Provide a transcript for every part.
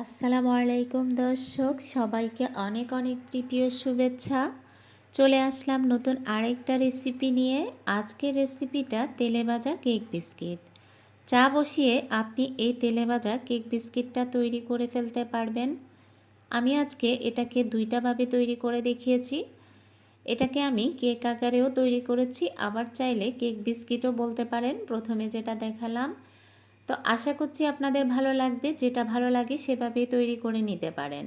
আসসালামু আলাইকুম দর্শক, সবাইকে অনেক অনেক প্রীতি ও শুভেচ্ছা। চলে আসলাম নতুন আরেকটা রেসিপি নিয়ে। আজকের রেসিপিটা তেলে ভাজা কেক বিস্কিট। চা বসিয়ে আপনি এই তেলে ভাজা কেক বিস্কিটটা তৈরি করে ফেলতে পারবেন। আমি আজকে এটাকে দুইটাভাবে তৈরি করে দেখিয়েছি। এটাকে আমি কেক আকারেও তৈরি করেছি, আবার চাইলে কেক বিস্কিটও বলতে পারেন। প্রথমে যেটা দেখালাম, তো আশা করছি আপনাদের ভালো লাগবে। যেটা ভালো লাগে সেভাবেই তৈরি করে নিতে পারেন।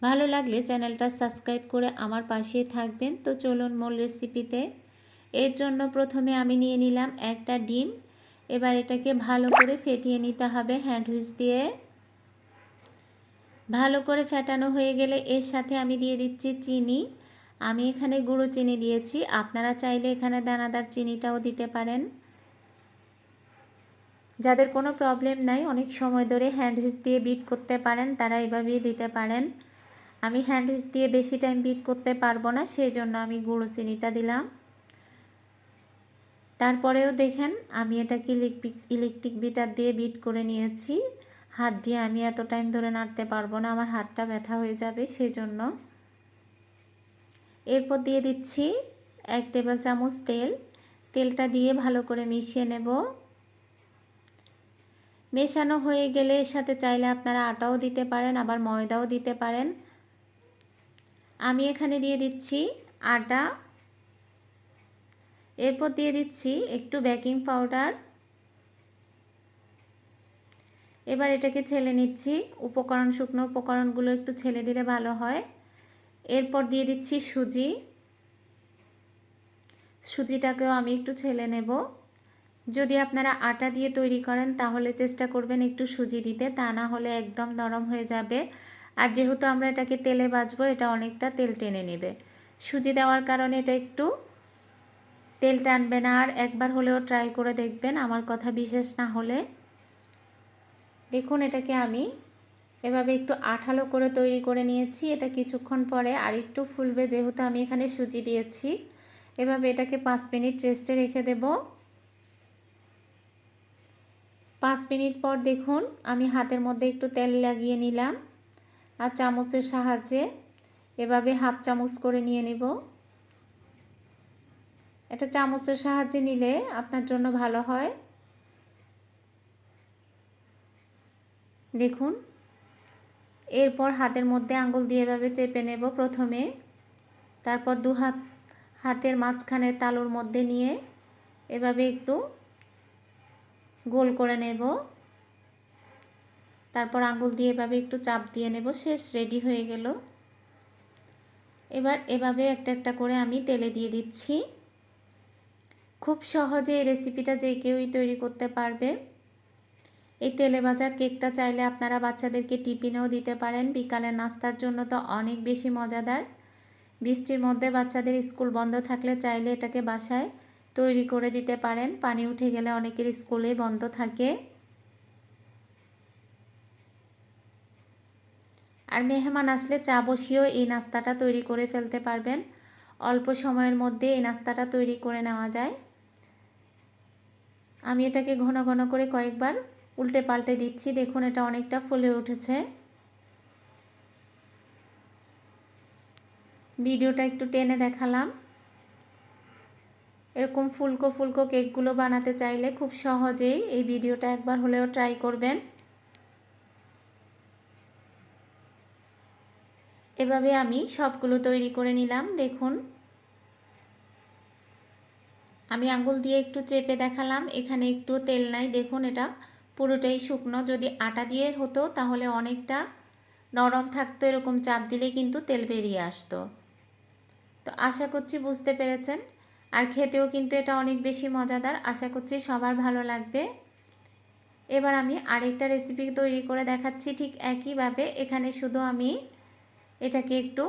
ভালো লাগলে চ্যানেলটা সাবস্ক্রাইব করে আমার পাশেই থাকবেন। তো চলুন মূল রেসিপিতে। এর জন্য প্রথমে আমি নিয়ে নিলাম একটা ডিম। এবার এটাকে ভালো করে ফেটিয়ে নিতে হবে হ্যান্ড হুইচ দিয়ে। ভালো করে ফেটানো হয়ে গেলে এর সাথে আমি দিয়ে দিচ্ছি চিনি। আমি এখানে গুঁড়ো চিনি দিয়েছি, আপনারা চাইলে এখানে দানাদার চিনিটাও দিতে পারেন। যাদের কোনো প্রবলেম নাই, অনেক সময় ধরে হ্যান্ড হুইচ দিয়ে বিট করতে পারেন, তারা এভাবেই দিতে পারেন। আমি হ্যান্ড হুইচ দিয়ে বেশি টাইম বিট করতে পারবো না, সেই জন্য আমি গুঁড়ো চিনিটা দিলাম। তারপরেও দেখেন আমি এটাকে ইলেকট্রিক বিটার দিয়ে বিট করে নিয়েছি। হাত দিয়ে আমি এত টাইম ধরে নাড়তে পারবো না, আমার হাতটা ব্যথা হয়ে যাবে, সেই জন্য। এরপর দিয়ে দিচ্ছি 1 টেবিল চামচ তেল। তেলটা দিয়ে ভালো করে মিশিয়ে নেব। মেশানো হয়ে গেলে এর সাথে চাইলে আপনারা আটাও দিতে পারেন, আবার ময়দাও দিতে পারেন। আমি এখানে দিয়ে দিচ্ছি আটা। এরপর দিয়ে দিচ্ছি একটু বেকিং পাউডার। এবার এটাকে ছেলে নিচ্ছি। শুকনো উপকরণগুলো একটু ছেলে দিলে ভালো হয়। এরপর দিয়ে দিচ্ছি সুজি। সুজিটাকেও আমি একটু ছেলে নেব। যদি আপনারা আটা দিয়ে তৈরি করেন তাহলে চেষ্টা করবেন একটু সুজি দিতে, তা না হলে একদম নরম হয়ে যাবে। আর যেহেতু আমরা এটাকে তেলে ভাজবো, এটা অনেকটা তেল টেনে নেবে। সুজি দেওয়ার কারণে এটা একটু তেল টানবে না। আর একবার হলেও ট্রাই করে দেখবেন, আমার কথা বিশেষ না হলে। দেখুন এটাকে আমি এভাবে একটু আঠালো করে তৈরি করে নিয়েছি। এটা কিছুক্ষণ পরে আর একটু ফুলবে, যেহেতু আমি এখানে সুজি দিয়েছি। এভাবে এটাকে 5 মিনিট রেস্টে রেখে দেব। 5 মিনিট পর দেখুন আমি হাতের মধ্যে একটু তেল লাগিয়ে নিলাম, আর চামচের সাহায্যে এভাবে হাফ চামচ করে নিয়ে নেব। এটা চামচের সাহায্যে নিলে আপনার জন্য ভালো হয়। দেখুন এরপর হাতের মধ্যে আঙ্গুল দিয়ে এভাবে চেপে নেব প্রথমে। তারপর হাতের মাঝখানের তালুর মধ্যে নিয়ে এভাবে একটু গোল করে নেব। তারপর আঙ্গুল দিয়ে এভাবে একটু চাপ দিয়ে নেব। শেষ, রেডি হয়ে গেল। এবার এভাবে একটা একটা করে আমি তেলে দিয়ে দিচ্ছি। খুব সহজে এই রেসিপিটা যে কেউই তৈরি করতে পারবে। এই তেলে ভাজা কেকটা চাইলে আপনারা বাচ্চাদেরকে টিফিনেও দিতে পারেন। বিকালের নাস্তার জন্য তো অনেক বেশি মজাদার। বৃষ্টির মধ্যে বাচ্চাদের স্কুল বন্ধ থাকলে চাইলে এটাকে বাসায় তৈরি করে দিতে পারেন। পানি উঠে গেলে অনেকের স্কুলে বন্ধ থাকে। আর মেহমান আসলে চা বসিয়েও এই নাস্তাটা তৈরি করে ফেলতে পারবেন। অল্প সময়ের মধ্যে এই নাস্তাটা তৈরি করে নেওয়া যায়। আমি এটাকে ঘন ঘন করে কয়েকবার উল্টে পাল্টে দিচ্ছি। দেখুন এটা অনেকটা ফুলে উঠেছে। ভিডিওটা একটু টেনে দেখালাম। এরকম ফুলকো ফুলকো কেকগুলো বানাতে চাইলে খুব সহজেই এই ভিডিওটা একবার হলেও ট্রাই করবেন। এভাবে আমি সবগুলো তৈরি করে নিলাম। দেখুন আমি আঙ্গুল দিয়ে একটু চেপে দেখালাম, এখানে একটু তেল নাই। দেখুন এটা পুরোটাই শুকনো। যদি আটা দিয়ে হতো তাহলে অনেকটা নরম থাকতো, এরকম চাপ দিলে কিন্তু তেল বেরিয়ে আসতো। তো আশা করছি বুঝতে পেরেছেন। আর খেতেও কিন্তু এটা অনেক বেশি মজাদার। আশা করছি সবার ভালো লাগবে। এবার আমি আরেকটা রেসিপি তৈরি করে দেখাচ্ছি ঠিক একইভাবে। এখানে শুধু আমি এটাকে একটু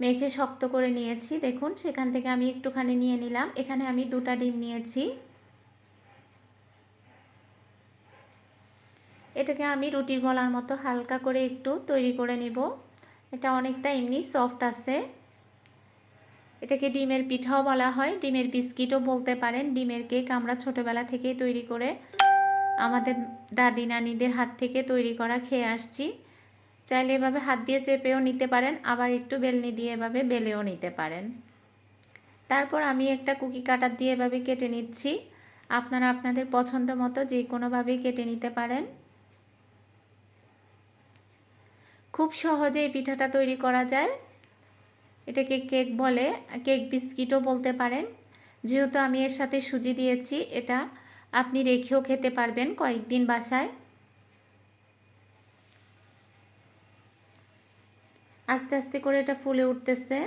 মেখে শক্ত করে নিয়েছি। দেখুন সেখান থেকে আমি একটুখানি নিয়ে নিলাম। এখানে আমি 2টা ডিম নিয়েছি। এটাকে আমি রুটির গলার মতো হালকা করে একটু তৈরি করে নেব। এটা অনেকটা এমনি সফট আছে। এটাকে ডিমের পিঠাও বলা হয়, ডিমের বিস্কিটও বলতে পারেন। ডিমের কেক আমরা ছোটোবেলা থেকেই তৈরি করে আমাদের দাদি নানিদের হাত থেকে তৈরি করা খেয়ে আসছি। চাইলে এভাবে হাত দিয়ে চেপেও নিতে পারেন, আবার একটু বেলনি দিয়ে এভাবে বেলেও নিতে পারেন। তারপর আমি একটা কুকি কাটার দিয়ে এভাবে কেটে নিচ্ছি। আপনারা আপনাদের পছন্দ মতো যে কোনোভাবেই কেটে নিতে পারেন। খুব সহজে এই পিঠাটা তৈরি করা যায়। এটাকে কেক বলে, কেক বিস্কিটও বলতে পারেন। যেহেতু আমি এর সাথে সুজি দিয়েছি, এটা আপনি রেখেও খেতে পারবেন কয়েকদিন বাসায়। আস্তে আস্তে করে এটা ফুলে উঠতেছে।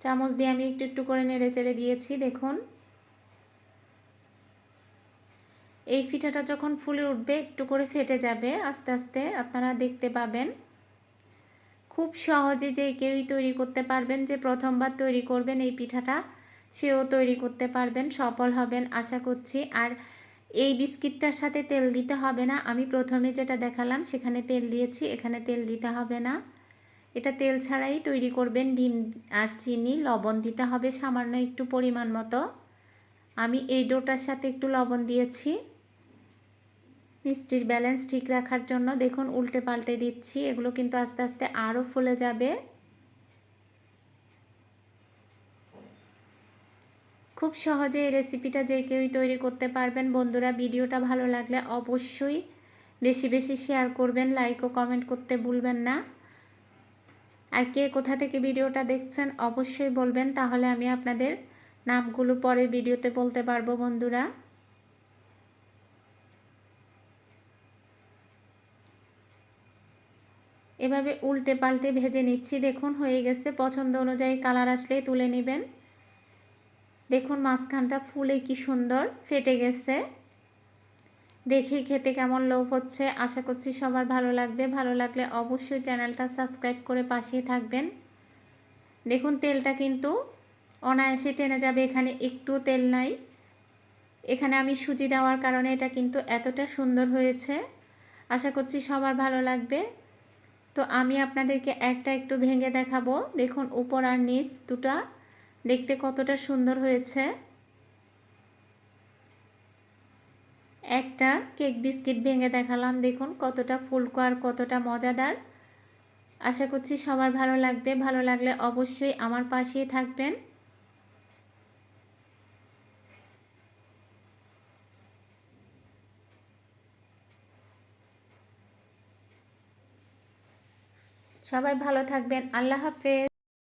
চামচ দিয়ে আমি একটু একটু করে নেড়ে চেড়ে দিয়েছি। দেখুন, এই পিঠাটা যখন ফুলে উঠবে একটু করে ফেটে যাবে আস্তে আস্তে, আপনারা দেখতে পাবেন। খুব সহজে যে কেউই তৈরি করতে পারবেন, যে প্রথমবার তৈরি করবেন এই পিঠাটা সেও তৈরি করতে পারবেন, সফল হবেন আশা করছি। আর এই বিস্কিটটার সাথে তেল দিতে হবে না। আমি প্রথমে যেটা দেখালাম সেখানে তেল দিয়েছি, এখানে তেল দিতে হবে না। এটা তেল ছাড়াই তৈরি করবেন। ডিম আর চিনি, লবণ দিতে হবে সামান্য একটু পরিমাণ মতো। আমি এই ডোটার সাথে একটু লবণ দিয়েছি মিষ্টির ব্যালেন্স ঠিক রাখার জন্য। দেখুন উল্টে পাল্টে দিচ্ছি, এগুলো কিন্তু আস্তে আস্তে আরও ফুলে যাবে। খুব সহজে এই রেসিপিটা যে কেউই তৈরি করতে পারবেন। বন্ধুরা, ভিডিওটা ভালো লাগলে অবশ্যই বেশি বেশি শেয়ার করবেন, লাইক ও কমেন্ট করতে ভুলবেন না। আর কে কোথা থেকে ভিডিওটা দেখছেন অবশ্যই বলবেন, তাহলে আমি আপনাদের নামগুলো পরের ভিডিওতে বলতে পারবো। বন্ধুরা, এভাবে উল্টে পাল্টে ভেজে নিচ্ছি। দেখুন হয়ে গেছে। পছন্দ অনুযায়ী কালার আসলেই তুলে নেবেন। দেখুন মাঝখানটা ফুলে কি সুন্দর ফেটে গেছে। দেখে খেতে কেমন লোভ হচ্ছে। আশা করছি সবার ভালো লাগবে। ভালো লাগলে অবশ্যই চ্যানেলটা সাবস্ক্রাইব করে পাশেই থাকবেন। দেখুন তেলটা কিন্তু অনায়াসে টেনে যাবে, এখানে একটু তেল নাই। এখানে আমি সুজি দেওয়ার কারণে এটা কিন্তু এতটা সুন্দর হয়েছে। আশা করছি সবার ভালো লাগবে। তো আমি আপনাদেরকে একটা একটু ভেঙে দেখাবো। দেখুন উপর আর নিচ দুটা দেখতে কতটা সুন্দর হয়েছে। একটা কেক বিস্কিট ভেঙে দেখালাম, দেখুন কতটা ফুলকো আর কতটা মজাদার। আশা করছি সবার ভালো লাগবে। ভালো লাগলে অবশ্যই আমার পাশেই থাকবেন। সবাই ভালো থাকবেন। আল্লাহ হাফেজ।